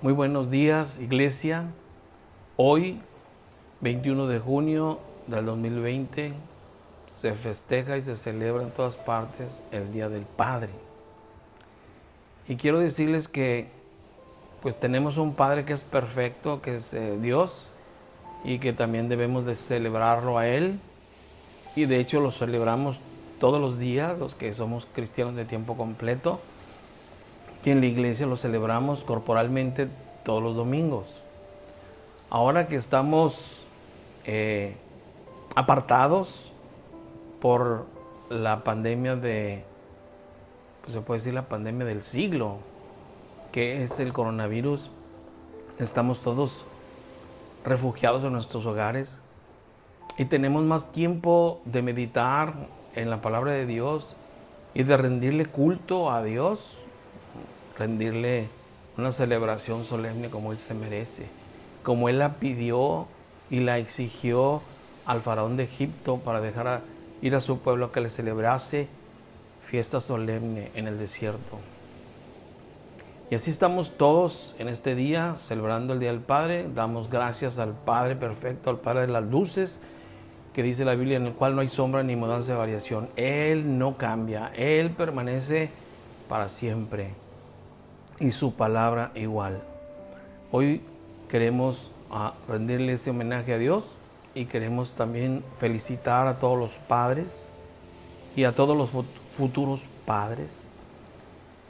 Muy buenos días, iglesia. Hoy, 21 de junio del 2020, se festeja y se celebra en todas partes el Día del Padre. Y quiero decirles que pues tenemos un Padre que es perfecto, que es Dios, y que también debemos de celebrarlo a Él. Y de hecho lo celebramos todos los días, los que somos cristianos de tiempo completo. Y en la iglesia lo celebramos corporalmente todos los domingos. Ahora que estamos apartados por la pandemia pues se puede decir la pandemia del siglo, que es el coronavirus, estamos todos refugiados en nuestros hogares y tenemos más tiempo de meditar en la palabra de Dios y de rendirle culto a Dios, rendirle una celebración solemne como Él se merece, como Él la pidió y la exigió al faraón de Egipto para dejar ir a su pueblo a que le celebrase fiesta solemne en el desierto. Y así estamos todos en este día celebrando el Día del Padre. Damos gracias al Padre perfecto, al Padre de las luces, que dice la Biblia, en el cual no hay sombra ni mudanza de variación. Él no cambia, Él permanece para siempre y su palabra igual. Hoy queremos rendirle ese homenaje a Dios y queremos también felicitar a todos los padres y a todos los futuros padres,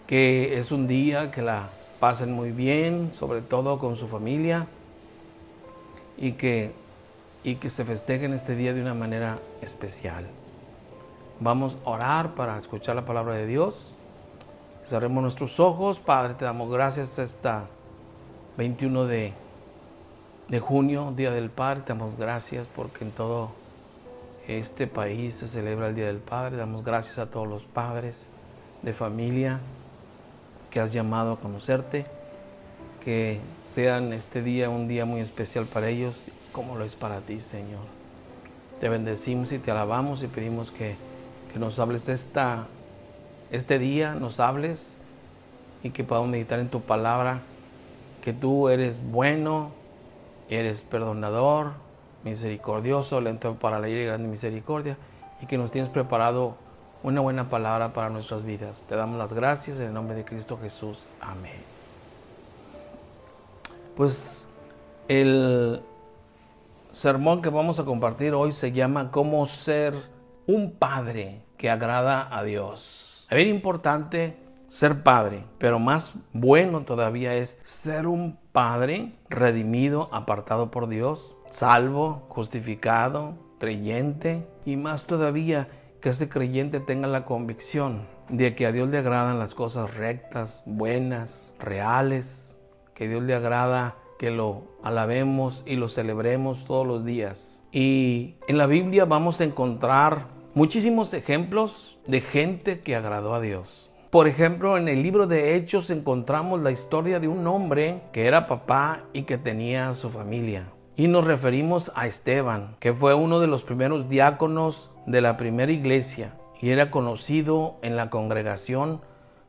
que es un día que la pasen muy bien, sobre todo con su familia, y que se festejen este día de una manera especial. Vamos a orar para escuchar la palabra de Dios. Cerremos nuestros ojos. Padre, te damos gracias esta 21 de junio, Día del Padre. Te damos gracias porque en todo este país se celebra el Día del Padre. Damos gracias a todos los padres de familia que has llamado a conocerte. Que sean este día un día muy especial para ellos, como lo es para ti, Señor. Te bendecimos y te alabamos y pedimos que nos hables este día, nos hables y que podamos meditar en tu palabra, que tú eres bueno, eres perdonador, misericordioso, lento para la ira y grande misericordia, y que nos tienes preparado una buena palabra para nuestras vidas. Te damos las gracias en el nombre de Cristo Jesús. Amén. Pues el sermón que vamos a compartir hoy se llama ¿Cómo ser un padre que agrada a Dios? Es bien importante ser padre, pero más bueno todavía es ser un padre redimido, apartado por Dios, salvo, justificado, creyente, y más todavía que ese creyente tenga la convicción de que a Dios le agradan las cosas rectas, buenas, reales, que a Dios le agrada que lo alabemos y lo celebremos todos los días. Y en la Biblia vamos a encontrar muchísimos ejemplos de gente que agradó a Dios. Por ejemplo, en el libro de Hechos encontramos la historia de un hombre que era papá y que tenía su familia. Y nos referimos a Esteban, que fue uno de los primeros diáconos de la primera iglesia y era conocido en la congregación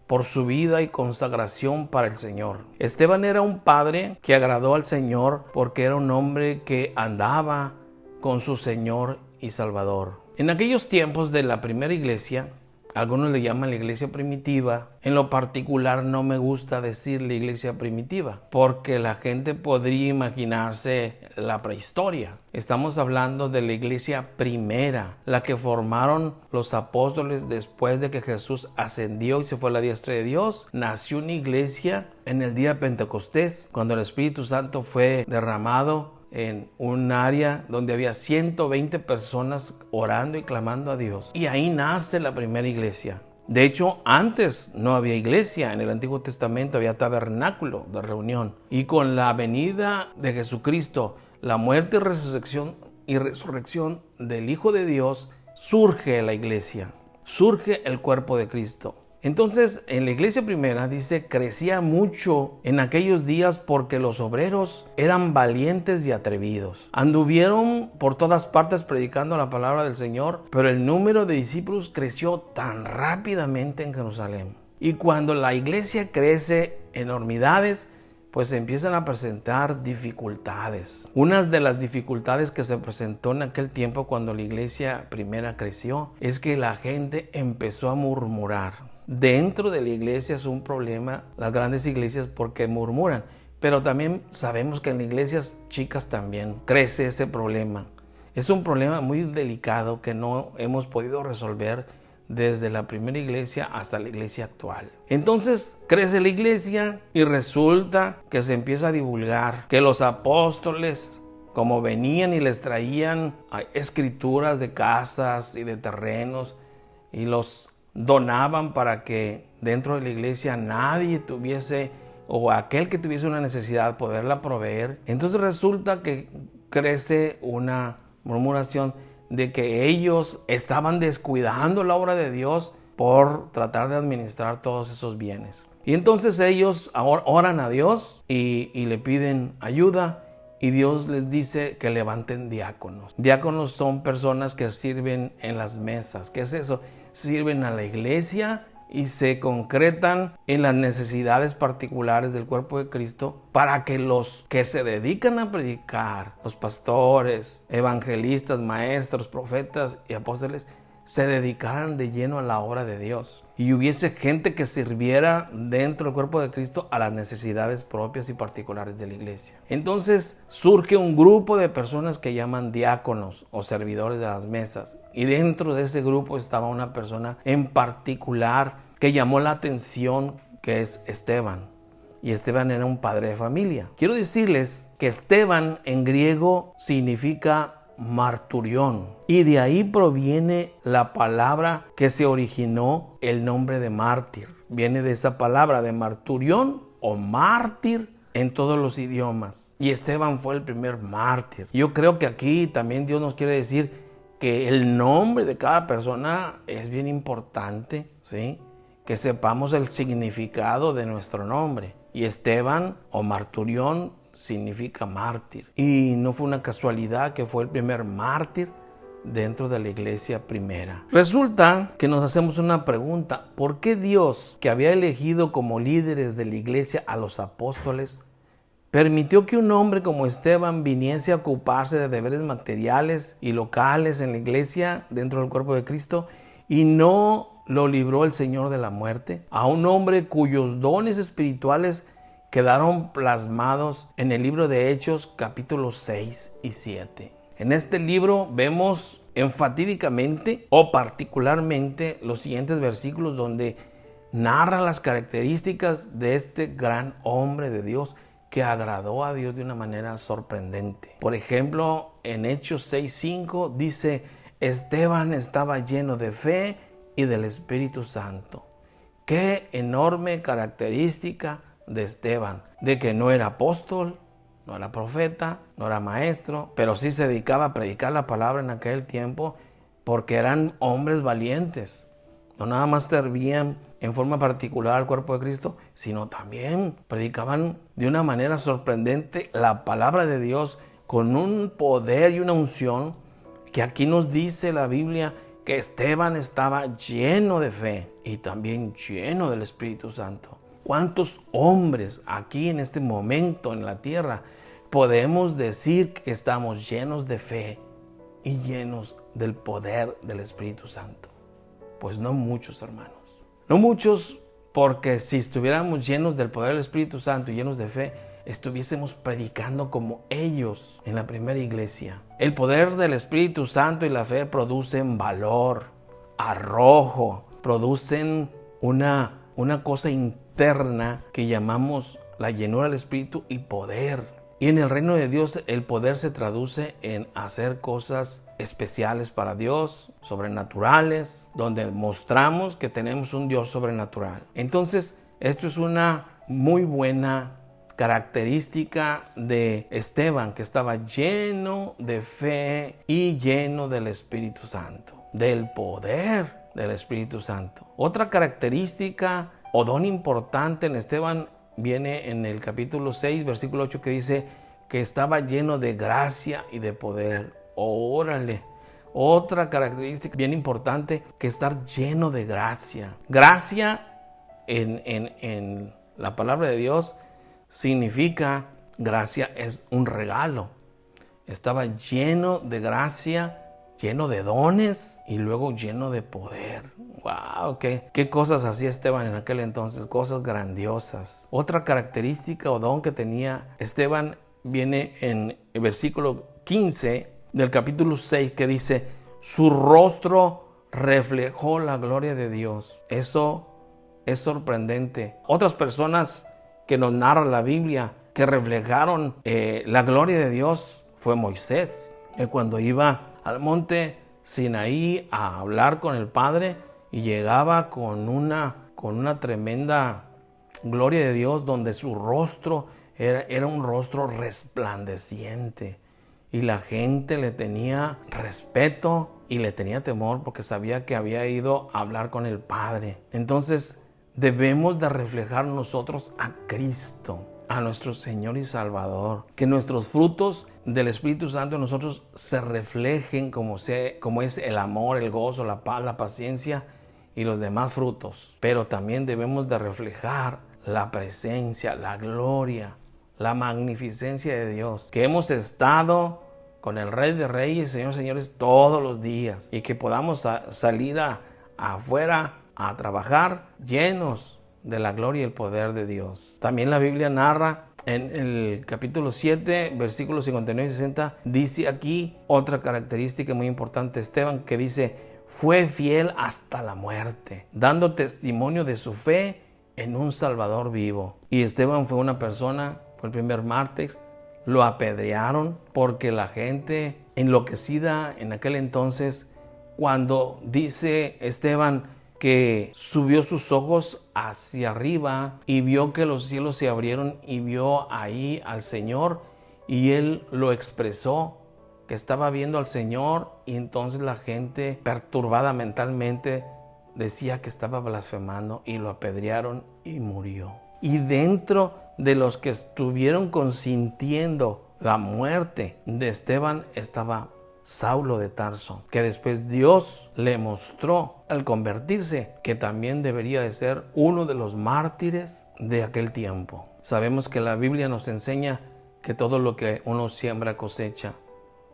por su vida y consagración para el Señor. Esteban era un padre que agradó al Señor porque era un hombre que andaba con su Señor y Salvador. En aquellos tiempos de la primera iglesia, algunos le llaman la iglesia primitiva. En lo particular no me gusta decir la iglesia primitiva porque la gente podría imaginarse la prehistoria. Estamos hablando de la iglesia primera, la que formaron los apóstoles después de que Jesús ascendió y se fue a la diestra de Dios. Nació una iglesia en el día de Pentecostés, cuando el Espíritu Santo fue derramado en un área donde había 120 personas orando y clamando a Dios. Y ahí nace la primera iglesia. De hecho, antes no había iglesia. En el Antiguo Testamento había tabernáculo de reunión. Y con la venida de Jesucristo, la muerte y resurrección del Hijo de Dios, surge la iglesia. Surge el cuerpo de Cristo. Entonces, en la iglesia primera, dice, crecía mucho en aquellos días porque los obreros eran valientes y atrevidos. Anduvieron por todas partes predicando la palabra del Señor, pero el número de discípulos creció tan rápidamente en Jerusalén. Y cuando la iglesia crece enormidades, pues se empiezan a presentar dificultades. Una de las dificultades que se presentó en aquel tiempo cuando la iglesia primera creció es que la gente empezó a murmurar. Dentro de la iglesia es un problema, las grandes iglesias, porque murmuran, pero también sabemos que en las iglesias chicas también crece ese problema. Es un problema muy delicado que no hemos podido resolver desde la primera iglesia hasta la iglesia actual. Entonces crece la iglesia y resulta que se empieza a divulgar que los apóstoles, como venían y les traían escrituras de casas y de terrenos y los donaban para que dentro de la iglesia nadie tuviese, o aquel que tuviese una necesidad, poderla proveer. Entonces resulta que crece una murmuración de que ellos estaban descuidando la obra de Dios por tratar de administrar todos esos bienes. Y entonces ellos oran a Dios y le piden ayuda, y Dios les dice que levanten diáconos. Diáconos son personas que sirven en las mesas. ¿Qué es eso? Sirven a la iglesia y se concretan en las necesidades particulares del cuerpo de Cristo, para que los que se dedican a predicar, los pastores, evangelistas, maestros, profetas y apóstoles, se dedicaran de lleno a la obra de Dios y hubiese gente que sirviera dentro del cuerpo de Cristo a las necesidades propias y particulares de la iglesia. Entonces surge un grupo de personas que llaman diáconos o servidores de las mesas, y dentro de ese grupo estaba una persona en particular que llamó la atención, que es Esteban. Y Esteban era un padre de familia. Quiero decirles que Esteban en griego significa marturión, y de ahí proviene la palabra que se originó el nombre de mártir. Viene de esa palabra de marturión o mártir en todos los idiomas, y Esteban fue el primer mártir. Yo creo que aquí también Dios nos quiere decir que el nombre de cada persona es bien importante, ¿sí? Que sepamos el significado de nuestro nombre. Y Esteban o marturión significa mártir. Y no fue una casualidad que fue el primer mártir dentro de la iglesia primera. Resulta que nos hacemos una pregunta: ¿por qué Dios, que había elegido como líderes de la iglesia a los apóstoles, permitió que un hombre como Esteban viniese a ocuparse de deberes materiales y locales en la iglesia dentro del cuerpo de Cristo, y no lo libró el Señor de la muerte? A un hombre cuyos dones espirituales quedaron plasmados en el libro de Hechos, capítulos 6 y 7. En este libro vemos enfatídicamente o particularmente los siguientes versículos, donde narra las características de este gran hombre de Dios que agradó a Dios de una manera sorprendente. Por ejemplo, en Hechos 6:5 dice: Esteban estaba lleno de fe y del Espíritu Santo. Qué enorme característica de Esteban, de que no era apóstol, no era profeta, no era maestro, pero sí se dedicaba a predicar la palabra en aquel tiempo, porque eran hombres valientes. No nada más servían en forma particular al cuerpo de Cristo, sino también predicaban de una manera sorprendente la palabra de Dios con un poder y una unción que aquí nos dice la Biblia que Esteban estaba lleno de fe y también lleno del Espíritu Santo. ¿Cuántos hombres aquí en este momento en la tierra podemos decir que estamos llenos de fe y llenos del poder del Espíritu Santo? Pues no muchos, hermanos. No muchos, porque si estuviéramos llenos del poder del Espíritu Santo y llenos de fe, estuviésemos predicando como ellos en la primera iglesia. El poder del Espíritu Santo y la fe producen valor, arrojo, producen una cosa interna que llamamos la llenura del Espíritu y poder. Y en el reino de Dios el poder se traduce en hacer cosas especiales para Dios, sobrenaturales, donde mostramos que tenemos un Dios sobrenatural. Entonces, esto es una muy buena característica de Esteban, que estaba lleno de fe y lleno del Espíritu Santo, del poder del Espíritu Santo. Otra característica o don importante en Esteban viene en el capítulo 6, versículo 8, que dice que estaba lleno de gracia y de poder. Órale. Otra característica bien importante, que estar lleno de gracia. Gracia en la palabra de Dios significa gracia es un regalo. Estaba lleno de gracia, lleno de dones y luego lleno de poder. ¡Wow! ¿Qué cosas hacía Esteban en aquel entonces? Cosas grandiosas. Otra característica o don que tenía Esteban viene en el versículo 15 del capítulo 6, que dice: su rostro reflejó la gloria de Dios. Eso es sorprendente. Otras personas que nos narra la Biblia que reflejaron la gloria de Dios fue Moisés, que cuando iba al monte Sinaí a hablar con el Padre y llegaba con una tremenda gloria de Dios, donde su rostro era un rostro resplandeciente y la gente le tenía respeto y le tenía temor porque sabía que había ido a hablar con el Padre. Entonces debemos de reflejar nosotros a Cristo, a nuestro Señor y Salvador, que nuestros frutos del Espíritu Santo en nosotros se reflejen como es el amor, el gozo, la paz, la paciencia y los demás frutos. Pero también debemos de reflejar la presencia, la gloria, la magnificencia de Dios, que hemos estado con el Rey de Reyes, Señor de Señores, todos los días, y que podamos salir afuera a trabajar llenos de la gloria y el poder de Dios. También la Biblia narra en el capítulo 7, versículos 59 y 60, dice aquí otra característica muy importante de Esteban, que dice: fue fiel hasta la muerte, dando testimonio de su fe en un Salvador vivo. Y Esteban fue una persona, fue el primer mártir. Lo apedrearon porque la gente enloquecida en aquel entonces, cuando dice Esteban que subió sus ojos hacia arriba y vio que los cielos se abrieron y vio ahí al Señor, y él lo expresó, que estaba viendo al Señor, y entonces la gente, perturbada mentalmente, decía que estaba blasfemando y lo apedrearon y murió. Y dentro de los que estuvieron consintiendo la muerte de Esteban estaba Saulo de Tarso, que después Dios le mostró al convertirse que también debería de ser uno de los mártires de aquel tiempo. Sabemos que la Biblia nos enseña que todo lo que uno siembra cosecha.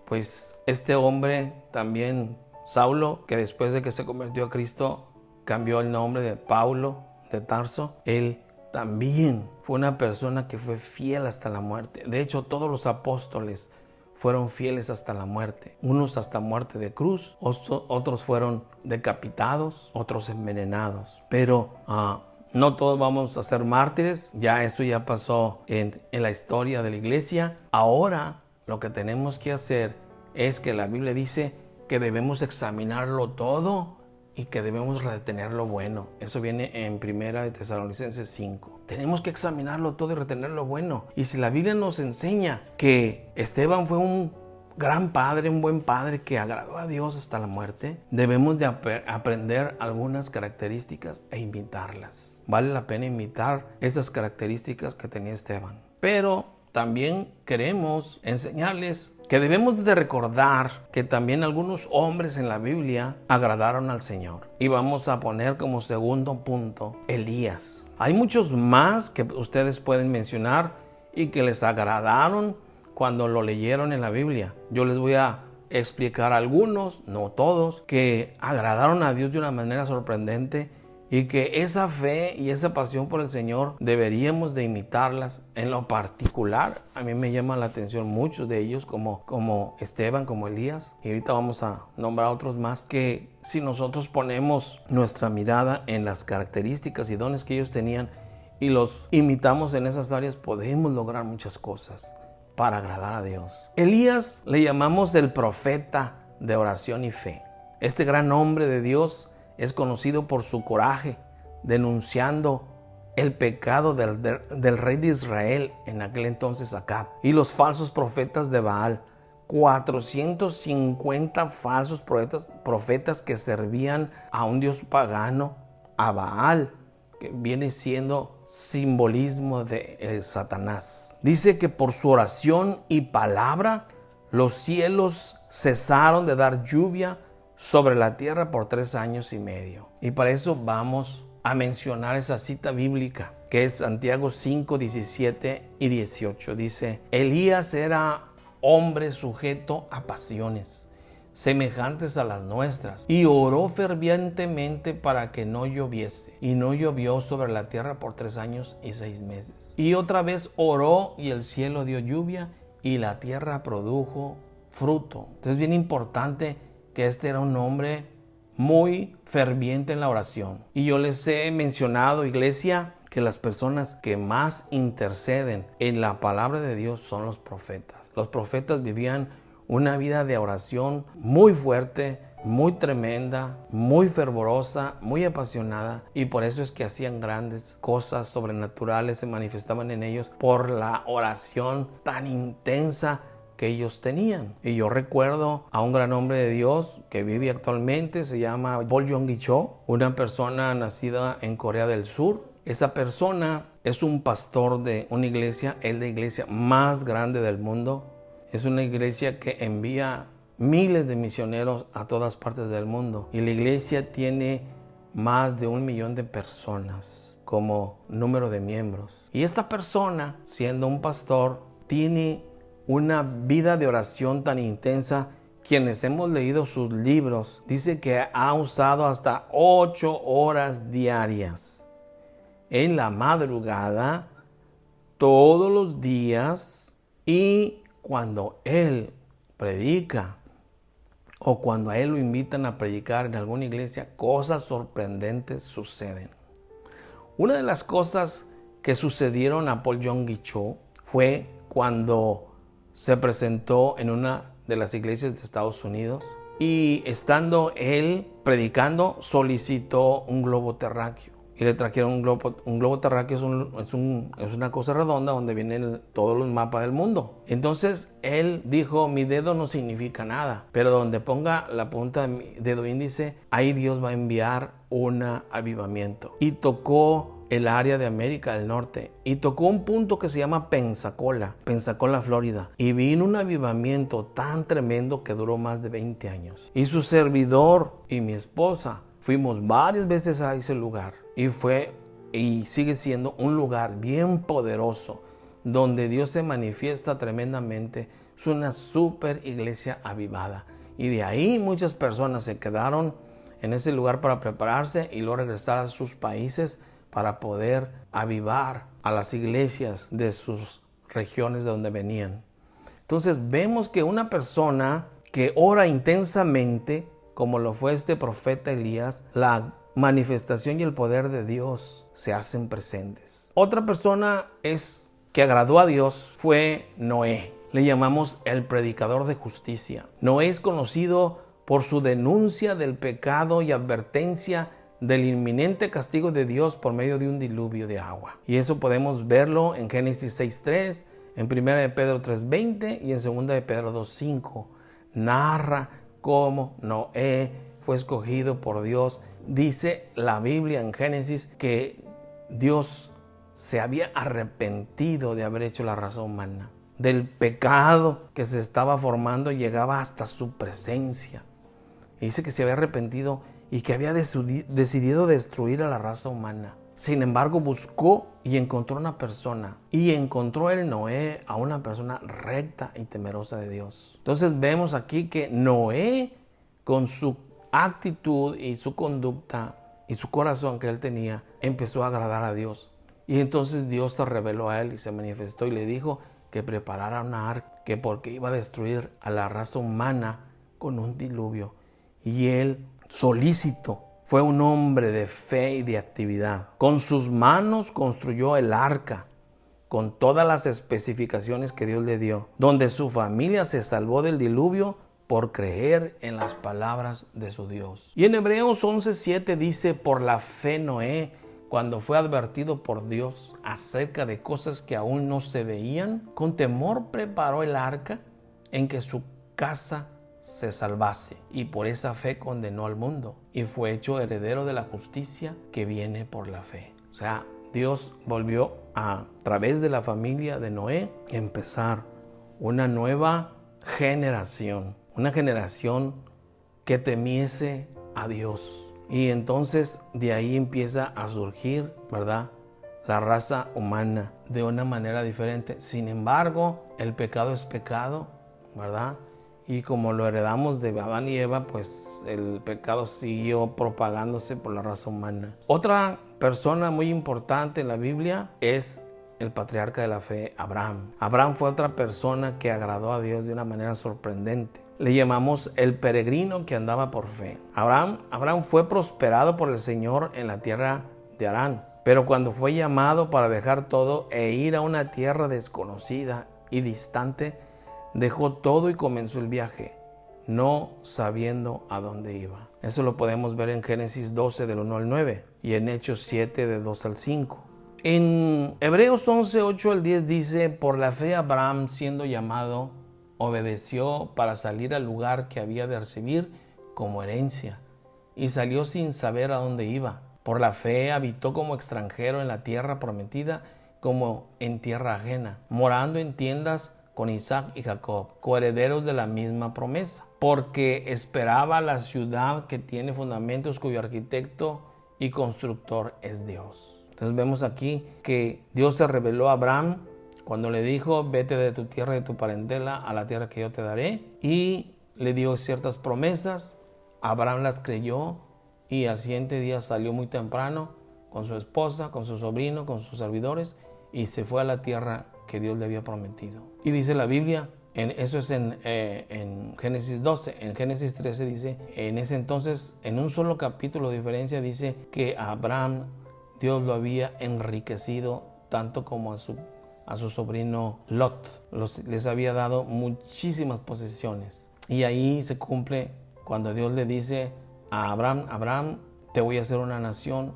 Pues este hombre también, Saulo, que después de que se convirtió a Cristo cambió el nombre de Paulo de Tarso, él también fue una persona que fue fiel hasta la muerte. De hecho, todos los apóstoles fueron fieles hasta la muerte. Unos hasta muerte de cruz, otros fueron decapitados, otros envenenados. Pero no todos vamos a ser mártires. Ya esto ya pasó en la historia de la iglesia. Ahora lo que tenemos que hacer es que la Biblia dice que debemos examinarlo todo y que debemos retener lo bueno. Eso viene en 1 Tesalonicenses 5. Tenemos que examinarlo todo y retener lo bueno. Y si la Biblia nos enseña que Esteban fue un gran padre, un buen padre que agradó a Dios hasta la muerte, debemos de aprender algunas características e imitarlas. Vale la pena imitar esas características que tenía Esteban. Pero también queremos enseñarles que debemos de recordar que también algunos hombres en la Biblia agradaron al Señor. Y vamos a poner como segundo punto Elías. Hay muchos más que ustedes pueden mencionar y que les agradaron cuando lo leyeron en la Biblia. Yo les voy a explicar algunos, no todos, que agradaron a Dios de una manera sorprendente y que esa fe y esa pasión por el Señor deberíamos de imitarlas. En lo particular, a mí me llama la atención muchos de ellos, como Esteban, como Elías, y ahorita vamos a nombrar otros más, que si nosotros ponemos nuestra mirada en las características y dones que ellos tenían y los imitamos en esas áreas, podemos lograr muchas cosas para agradar a Dios. Elías le llamamos el profeta de oración y fe. Este gran hombre de Dios es conocido por su coraje, denunciando el pecado del rey de Israel en aquel entonces Acab y los falsos profetas de Baal. 450 falsos profetas que servían a un dios pagano, a Baal, que viene siendo simbolismo de Satanás. Dice que por su oración y palabra los cielos cesaron de dar lluvia sobre la tierra por 3 años y medio. Y para eso vamos a mencionar esa cita bíblica, que es Santiago 5, 17 y 18. Dice, Elías era hombre sujeto a pasiones semejantes a las nuestras, y oró fervientemente para que no lloviese, y no llovió sobre la tierra por 3 años y 6 meses. Y otra vez oró, y el cielo dio lluvia, y la tierra produjo fruto. Entonces es bien importante que este era un hombre muy ferviente en la oración. Y yo les he mencionado, iglesia, que las personas que más interceden en la palabra de Dios son los profetas. Los profetas vivían una vida de oración muy fuerte, muy tremenda, muy fervorosa, muy apasionada, y por eso es que hacían grandes cosas sobrenaturales, se manifestaban en ellos por la oración tan intensa que ellos tenían. Y yo recuerdo a un gran hombre de Dios que vive actualmente, se llama Paul Yonggi Cho, una persona nacida en Corea del Sur. Esa persona es un pastor de una iglesia, es la iglesia más grande del mundo. Es una iglesia que envía miles de misioneros a todas partes del mundo. Y la iglesia tiene más de 1 millón de personas como número de miembros. Y esta persona, siendo un pastor, tiene una vida de oración tan intensa. Quienes hemos leído sus libros, dice que ha usado hasta 8 horas diarias en la madrugada, todos los días, y cuando él predica o cuando a él lo invitan a predicar en alguna iglesia, cosas sorprendentes suceden. Una de las cosas que sucedieron a Paul Yonggi Cho fue cuando se presentó en una de las iglesias de Estados Unidos, y estando él predicando solicitó un globo terráqueo. Y le trajeron un globo terráqueo, es una cosa redonda donde vienen todos los mapas del mundo. Entonces él dijo, mi dedo no significa nada, pero donde ponga la punta de mi dedo índice, ahí Dios va a enviar un avivamiento. Y tocó el área de América del Norte, y tocó un punto que se llama Pensacola, Florida. Y vino un avivamiento tan tremendo que duró más de 20 años. Y su servidor y mi esposa fuimos varias veces a ese lugar, y fue y sigue siendo un lugar bien poderoso donde Dios se manifiesta tremendamente. Es una super iglesia avivada, y de ahí muchas personas se quedaron en ese lugar para prepararse y luego regresar a sus países para poder avivar a las iglesias de sus regiones de donde venían. Entonces vemos que una persona que ora intensamente, como lo fue este profeta Elías, la manifestación y el poder de Dios se hacen presentes. Otra persona que agradó a Dios fue Noé. Le llamamos el predicador de justicia. Noé es conocido por su denuncia del pecado y advertencia del inminente castigo de Dios por medio de un diluvio de agua. Y eso podemos verlo en Génesis 6:3, en 1 de Pedro 3:20 y en 2 de Pedro 2:5. Narra cómo Noé fue escogido por Dios. Dice la Biblia en Génesis que Dios se había arrepentido de haber hecho la raza humana. Del pecado que se estaba formando, llegaba hasta su presencia. Y dice que se había arrepentido y que había decidido destruir a la raza humana. Sin embargo, buscó y encontró una persona. Y encontró el Noé a una persona recta y temerosa de Dios. Entonces vemos aquí que Noé, con su actitud y su conducta y su corazón que él tenía, empezó a agradar a Dios. Y entonces Dios se reveló a él y se manifestó y le dijo que preparara una arca, que porque iba a destruir a la raza humana con un diluvio. Y él, solícito, fue un hombre de fe y de actividad. Con sus manos construyó el arca, con todas las especificaciones que Dios le dio, donde su familia se salvó del diluvio por creer en las palabras de su Dios. Y en Hebreos 11:7 dice, por la fe Noé, cuando fue advertido por Dios acerca de cosas que aún no se veían, con temor preparó el arca en que su casa se salvase, y por esa fe condenó al mundo y fue hecho heredero de la justicia que viene por la fe. O sea, Dios volvió a través de la familia de Noé empezar una nueva generación, una generación que temiese a Dios, Y entonces de ahí empieza a surgir, ¿verdad?, la raza humana de una manera diferente. Sin embargo, el pecado es pecado, ¿verdad? Y como lo heredamos de Adán y Eva, pues el pecado siguió propagándose por la raza humana. Otra persona muy importante en la Biblia es el patriarca de la fe, Abraham. Abraham fue otra persona que agradó a Dios de una manera sorprendente. Le llamamos el peregrino que andaba por fe. Abraham fue prosperado por el Señor en la tierra de Harán. Pero cuando fue llamado para dejar todo e ir a una tierra desconocida y distante, dejó todo y comenzó el viaje, no sabiendo a dónde iba. Eso lo podemos ver en Génesis 12 del 1 al 9 y en Hechos 7 del 2 al 5. En Hebreos 11, 8 al 10 dice: por la fe Abraham, siendo llamado, obedeció para salir al lugar que había de recibir como herencia, y salió sin saber a dónde iba. Por la fe habitó como extranjero en la tierra prometida, como en tierra ajena, morando en tiendas con Isaac y Jacob, coherederos de la misma promesa, porque esperaba la ciudad que tiene fundamentos, cuyo arquitecto y constructor es Dios. Entonces vemos aquí que Dios se reveló a Abraham cuando le dijo: vete de tu tierra y de tu parentela a la tierra que yo te daré, y le dio ciertas promesas. Abraham las creyó y al siguiente día salió muy temprano con su esposa, con su sobrino, con sus servidores, y se fue a la tierra que Dios le había prometido. Y dice la Biblia, eso es en Génesis 12, en Génesis 13 dice, en ese entonces, en un solo capítulo de diferencia, dice que a Abraham Dios lo había enriquecido tanto como a su sobrino Lot. Les había dado muchísimas posesiones. Y ahí se cumple cuando Dios le dice a Abraham: Abraham, te voy a hacer una nación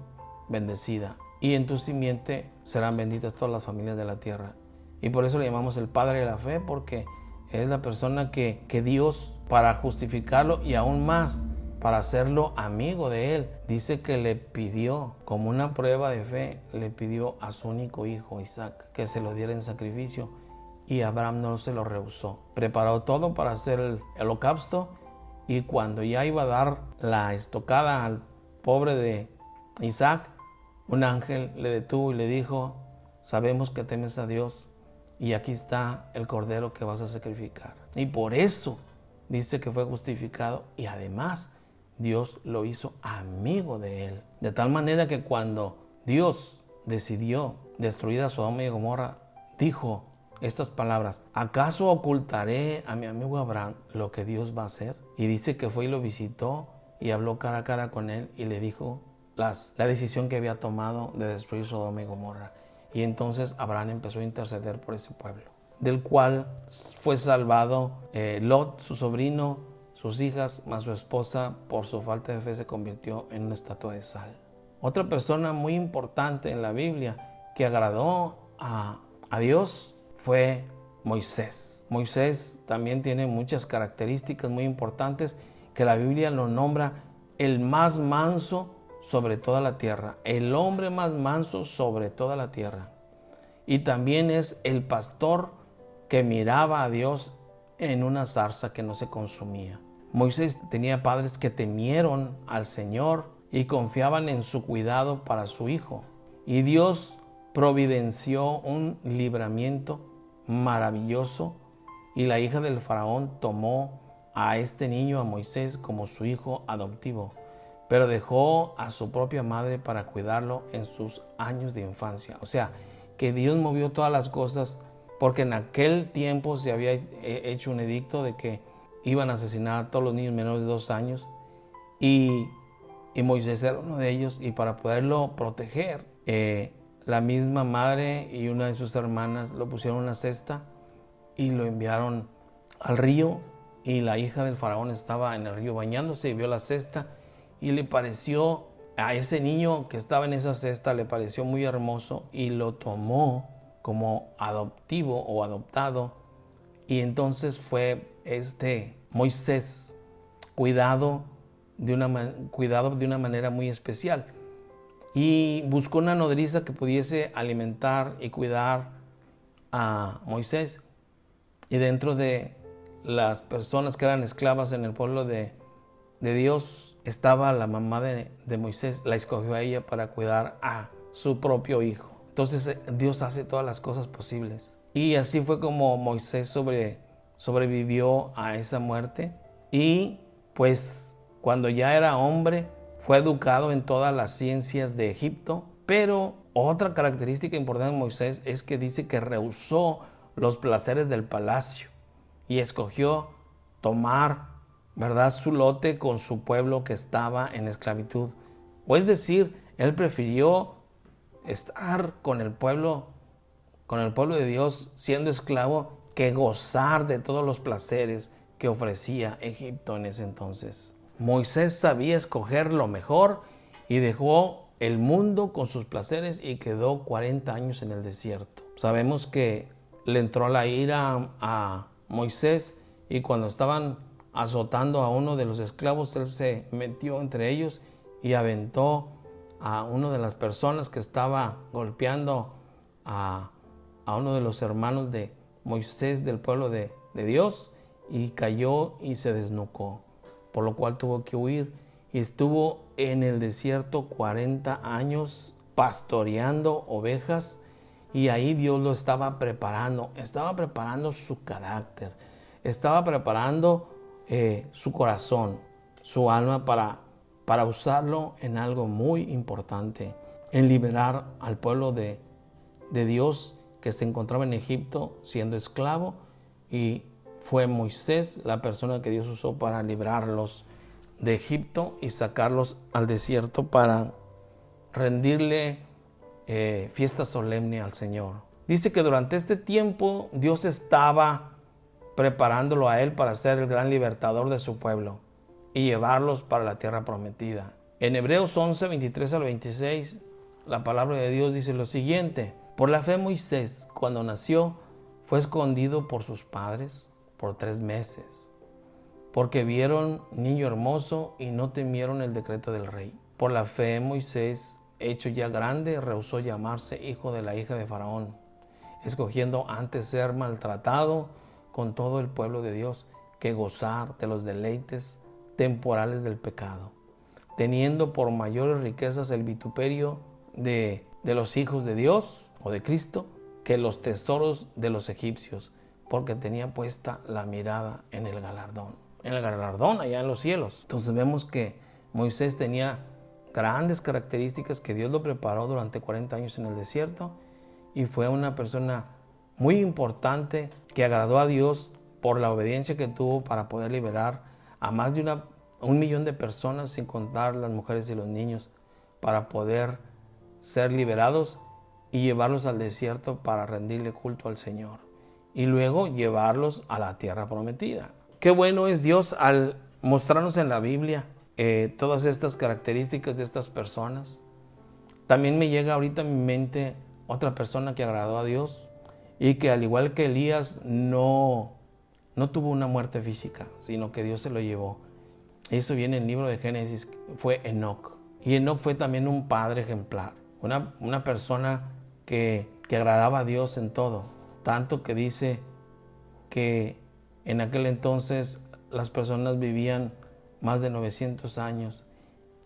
bendecida, y en tu simiente serán benditas todas las familias de la tierra. Y por eso le llamamos el padre de la fe, porque es la persona que Dios, para justificarlo y aún más para hacerlo amigo de él, dice que le pidió, como una prueba de fe, le pidió a su único hijo Isaac que se lo diera en sacrificio, y Abraham no se lo rehusó. Preparó todo para hacer el holocausto, y cuando ya iba a dar la estocada al pobre de Isaac, un ángel le detuvo y le dijo: sabemos que temes a Dios, y aquí está el cordero que vas a sacrificar. Y por eso dice que fue justificado, y además Dios lo hizo amigo de él. De tal manera que cuando Dios decidió destruir a Sodoma y Gomorra, dijo estas palabras: ¿acaso ocultaré a mi amigo Abraham lo que Dios va a hacer? Y dice que fue y lo visitó y habló cara a cara con él y le dijo la decisión que había tomado de destruir Sodoma y Gomorra. Y entonces Abraham empezó a interceder por ese pueblo, del cual fue salvado Lot, su sobrino, sus hijas, más su esposa. Por su falta de fe se convirtió en una estatua de sal. Otra persona muy importante en la Biblia que agradó a Dios fue Moisés. Moisés también tiene muchas características muy importantes que la Biblia lo nombra el más manso sobre toda la tierra, el hombre más manso sobre toda la tierra. Y también es el pastor que miraba a Dios en una zarza que no se consumía. Moisés tenía padres que temieron al Señor y confiaban en su cuidado para su hijo. Y Dios providenció un libramiento maravilloso, y la hija del faraón tomó a este niño, a Moisés, como su hijo adoptivo, pero dejó a su propia madre para cuidarlo en sus años de infancia. O sea, que Dios movió todas las cosas, porque en aquel tiempo se había hecho un edicto de que iban a asesinar a todos los niños menores de 2 años, y Moisés era uno de ellos, y para poderlo proteger, la misma madre y una de sus hermanas lo pusieron en una cesta y lo enviaron al río, y la hija del faraón estaba en el río bañándose y vio la cesta, y le pareció a ese niño que estaba en esa cesta, le pareció muy hermoso, y lo tomó como adoptivo o adoptado. Y entonces fue Moisés cuidado de una manera muy especial, y buscó una nodriza que pudiese alimentar y cuidar a Moisés. Y dentro de las personas que eran esclavas en el pueblo de Dios, estaba la mamá de Moisés, la escogió a ella para cuidar a su propio hijo. Entonces Dios hace todas las cosas posibles. Y así fue como Moisés sobrevivió a esa muerte. Y pues cuando ya era hombre, fue educado en todas las ciencias de Egipto. Pero otra característica importante de Moisés es que dice que rehusó los placeres del palacio y escogió tomar, ¿verdad?, su lote con su pueblo que estaba en esclavitud. O es decir, él prefirió estar con el pueblo de Dios siendo esclavo que gozar de todos los placeres que ofrecía Egipto en ese entonces. Moisés sabía escoger lo mejor y dejó el mundo con sus placeres y quedó 40 años en el desierto. Sabemos que le entró la ira a Moisés y cuando estaban azotando a uno de los esclavos, él se metió entre ellos y aventó a una de las personas que estaba golpeando a uno de los hermanos de Moisés del pueblo de Dios, y cayó y se desnucó, por lo cual tuvo que huir y estuvo en el desierto 40 años pastoreando ovejas, y ahí Dios lo estaba preparando su carácter, estaba preparando su corazón, su alma para usarlo en algo muy importante, en liberar al pueblo de Dios que se encontraba en Egipto siendo esclavo, y fue Moisés la persona que Dios usó para librarlos de Egipto y sacarlos al desierto para rendirle fiesta solemne al Señor. Dice que durante este tiempo Dios estaba preparándolo a él para ser el gran libertador de su pueblo y llevarlos para la tierra prometida. En Hebreos 11, 23 al 26, la palabra de Dios dice lo siguiente: por la fe Moisés, cuando nació, fue escondido por sus padres por 3 meses, porque vieron niño hermoso y no temieron el decreto del rey. Por la fe Moisés, hecho ya grande, rehusó llamarse hijo de la hija de Faraón, escogiendo antes ser maltratado con todo el pueblo de Dios que gozar de los deleites temporales del pecado, teniendo por mayores riquezas el vituperio de los hijos de Dios o de Cristo que los tesoros de los egipcios, porque tenía puesta la mirada en el galardón allá en los cielos. Entonces vemos que Moisés tenía grandes características, que Dios lo preparó durante 40 años en el desierto, y fue una persona muy importante que agradó a Dios por la obediencia que tuvo para poder liberar a más de 1 millón de personas, sin contar las mujeres y los niños, para poder ser liberados y llevarlos al desierto para rendirle culto al Señor y luego llevarlos a la tierra prometida. Qué bueno es Dios al mostrarnos en la Biblia todas estas características de estas personas. También me llega ahorita a mi mente otra persona que agradó a Dios y que, al igual que Elías, no tuvo una muerte física, sino que Dios se lo llevó. Eso viene en el libro de Génesis. Fue Enoc. Y Enoc fue también un padre ejemplar, una persona que agradaba a Dios en todo, tanto que dice que en aquel entonces las personas vivían más de 900 años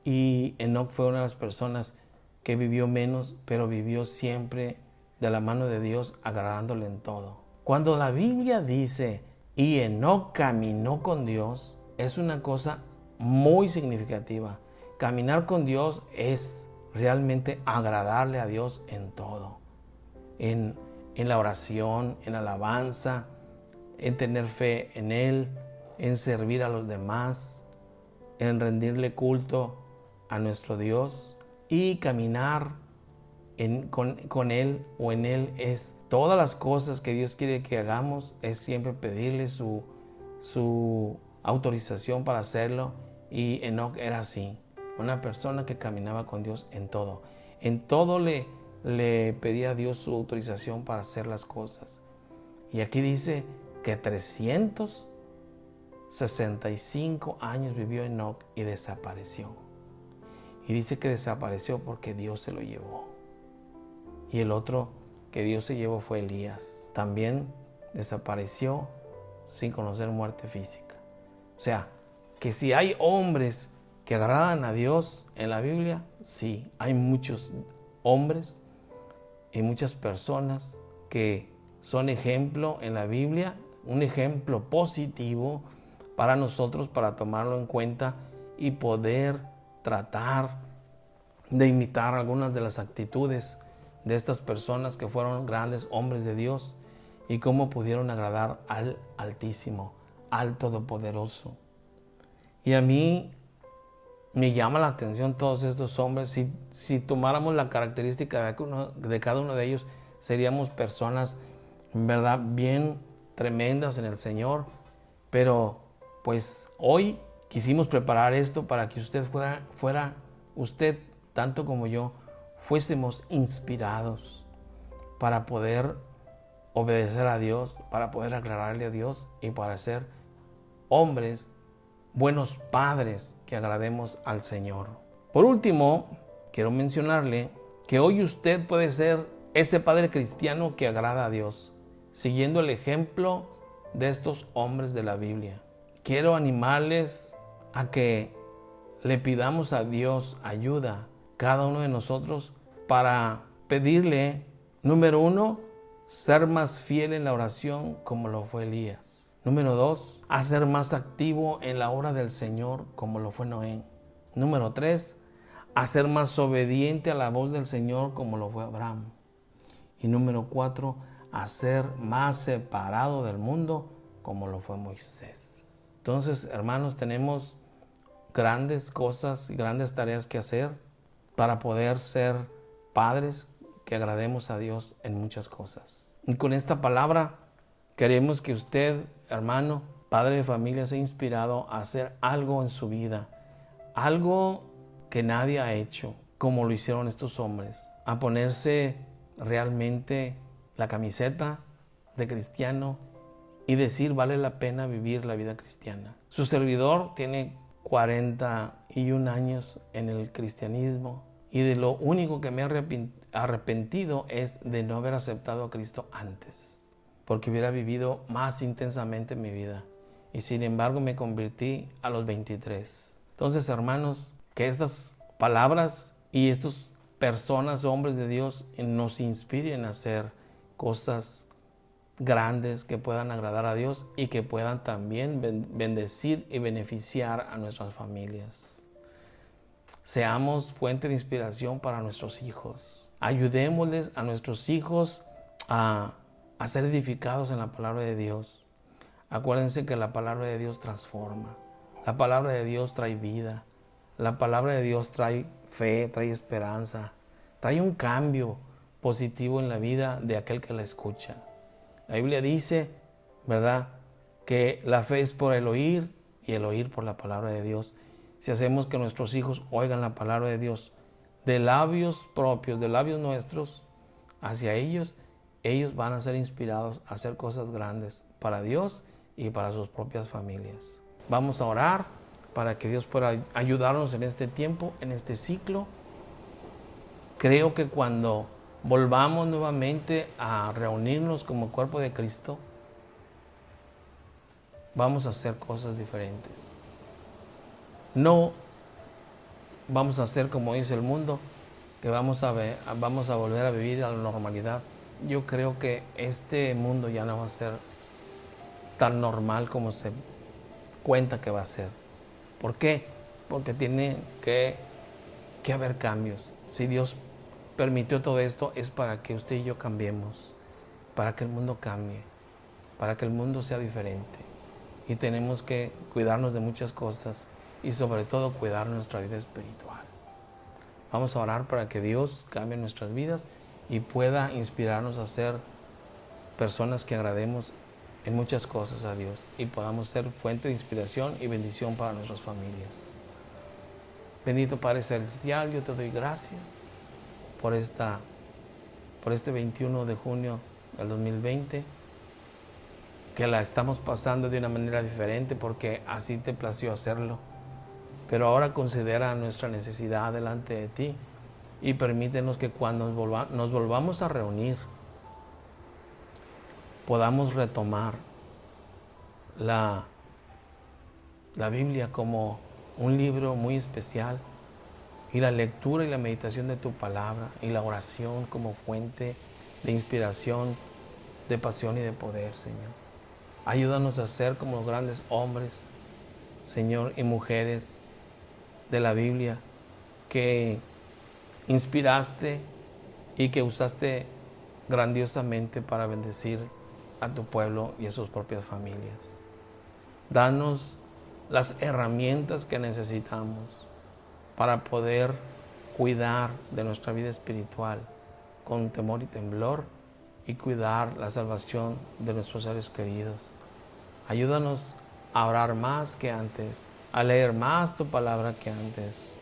y Enoc fue una de las personas que vivió menos, pero vivió siempre de la mano de Dios, agradándole en todo. Cuando la Biblia dice y Enoc caminó con Dios, es una cosa muy significativa. Caminar con Dios es realmente agradarle a Dios en todo, en la oración, en alabanza, en tener fe en Él, en servir a los demás, en rendirle culto a nuestro Dios. Y caminar con Él o en Él es todas las cosas que Dios quiere que hagamos, es siempre pedirle su autorización para hacerlo. Y Enoc era así, una persona que caminaba con Dios en todo. En todo le pedía a Dios su autorización para hacer las cosas. Y aquí dice que 365 años vivió Enoc y desapareció. Y dice que desapareció porque Dios se lo llevó. Y el otro que Dios se llevó fue Elías. También desapareció sin conocer muerte física. O sea, que si hay hombres que agradan a Dios en la Biblia? Sí, hay muchos hombres y muchas personas que son ejemplo en la Biblia, un ejemplo positivo para nosotros, para tomarlo en cuenta y poder tratar de imitar algunas de las actitudes de estas personas que fueron grandes hombres de Dios y cómo pudieron agradar al Altísimo, al Todopoderoso. Y a mí me llama la atención todos estos hombres. Si tomáramos la característica de cada uno de ellos, seríamos personas, en verdad, bien tremendas en el Señor. Pero pues hoy quisimos preparar esto para que usted fuera usted, tanto como yo, fuésemos inspirados para poder obedecer a Dios, para poder aclararle a Dios y para ser hombres, buenos padres que agrademos al Señor. Por último, quiero mencionarle que hoy usted puede ser ese padre cristiano que agrada a Dios, siguiendo el ejemplo de estos hombres de la Biblia. Quiero animarles a que le pidamos a Dios ayuda, cada uno de nosotros, para pedirle, número 1, ser más fiel en la oración como lo fue Elías. Número 2, a ser más activo en la obra del Señor como lo fue Noé. Número 3, a ser más obediente a la voz del Señor como lo fue Abraham. Y número 4, a ser más separado del mundo como lo fue Moisés. Entonces, hermanos, tenemos grandes cosas y grandes tareas que hacer para poder ser padres que agrademos a Dios en muchas cosas. Y con esta palabra queremos que usted, hermano, padre de familia, sea inspirado a hacer algo en su vida, algo que nadie ha hecho, como lo hicieron estos hombres, a ponerse realmente la camiseta de cristiano y decir, vale la pena vivir la vida cristiana. Su servidor tiene 41 años en el cristianismo y de lo único que me he arrepentido es de no haber aceptado a Cristo antes, porque hubiera vivido más intensamente mi vida y sin embargo me convertí a los 23. Entonces, hermanos, que estas palabras y estas personas, hombres de Dios, nos inspiren a hacer cosas grandes que puedan agradar a Dios y que puedan también bendecir y beneficiar a nuestras familias. Seamos fuente de inspiración para nuestros hijos. Ayudémosles a nuestros hijos a ser edificados en la palabra de Dios. Acuérdense que la palabra de Dios transforma. La palabra de Dios trae vida. La palabra de Dios trae fe, trae esperanza. Trae un cambio positivo en la vida de aquel que la escucha. La Biblia dice, ¿verdad?, que la fe es por el oír y el oír por la palabra de Dios. Si hacemos que nuestros hijos oigan la palabra de Dios de labios propios, de labios nuestros, hacia ellos, ellos van a ser inspirados a hacer cosas grandes para Dios y para sus propias familias. Vamos a orar para que Dios pueda ayudarnos en este tiempo, en este ciclo. Creo que cuando volvamos nuevamente a reunirnos como cuerpo de Cristo, vamos a hacer cosas diferentes. No vamos a hacer como dice el mundo, que vamos a volver a vivir a la normalidad. Yo creo que este mundo ya no va a ser tan normal como se cuenta que va a ser. ¿Por qué? Porque tiene que haber cambios. Si Dios permitió todo esto, es para que usted y yo cambiemos, para que el mundo cambie, para que el mundo sea diferente. Y tenemos que cuidarnos de muchas cosas y sobre todo cuidar nuestra vida espiritual. Vamos a orar para que Dios cambie nuestras vidas y pueda inspirarnos a ser personas que agrademos en muchas cosas a Dios y podamos ser fuente de inspiración y bendición para nuestras familias. Bendito Padre Celestial, yo te doy gracias por este 21 de junio del 2020, que la estamos pasando de una manera diferente porque así te plació hacerlo. Pero ahora considera nuestra necesidad delante de ti y permítenos que cuando nos volvamos a reunir, podamos retomar la Biblia como un libro muy especial, y la lectura y la meditación de tu palabra y la oración como fuente de inspiración, de pasión y de poder, Señor. Ayúdanos a ser como los grandes hombres, Señor, y mujeres de la Biblia que inspiraste y que usaste grandiosamente para bendecir a tu pueblo y a sus propias familias. Danos las herramientas que necesitamos para poder cuidar de nuestra vida espiritual con temor y temblor y cuidar la salvación de nuestros seres queridos. Ayúdanos a orar más que antes, a leer más tu palabra que antes.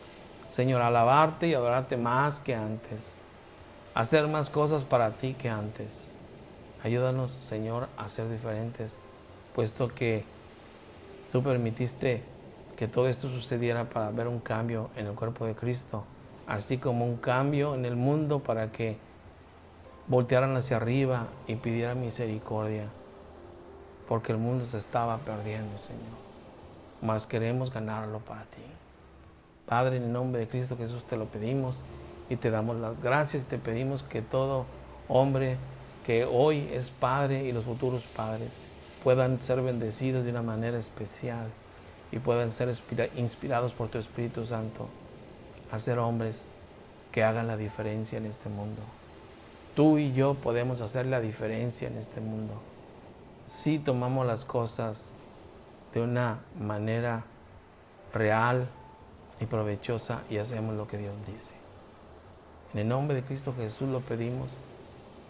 Señor, a alabarte y adorarte más que antes, a hacer más cosas para ti que antes. Ayúdanos, Señor, a ser diferentes, puesto que tú permitiste que todo esto sucediera para ver un cambio en el cuerpo de Cristo, así como un cambio en el mundo para que voltearan hacia arriba y pidieran misericordia, porque el mundo se estaba perdiendo, Señor. Mas queremos ganarlo para ti. Padre, en el nombre de Cristo Jesús te lo pedimos y te damos las gracias. Te pedimos que todo hombre que hoy es padre y los futuros padres puedan ser bendecidos de una manera especial y puedan ser inspirados por tu Espíritu Santo a ser hombres que hagan la diferencia en este mundo. Tú y yo podemos hacer la diferencia en este mundo si tomamos las cosas de una manera real y provechosa y hacemos lo que Dios dice. En el nombre de Cristo Jesús lo pedimos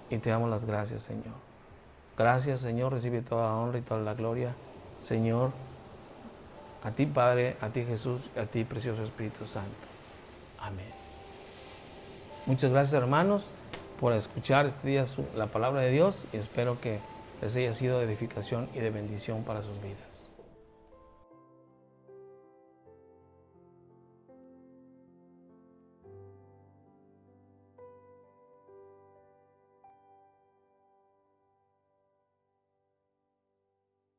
y te damos las gracias, Señor. Gracias, Señor, recibe toda la honra y toda la gloria, Señor, a ti, Padre, a ti, Jesús, y a ti, precioso Espíritu Santo. Amén. Muchas gracias, hermanos, por escuchar este día la palabra de Dios y espero que les haya sido de edificación y de bendición para sus vidas.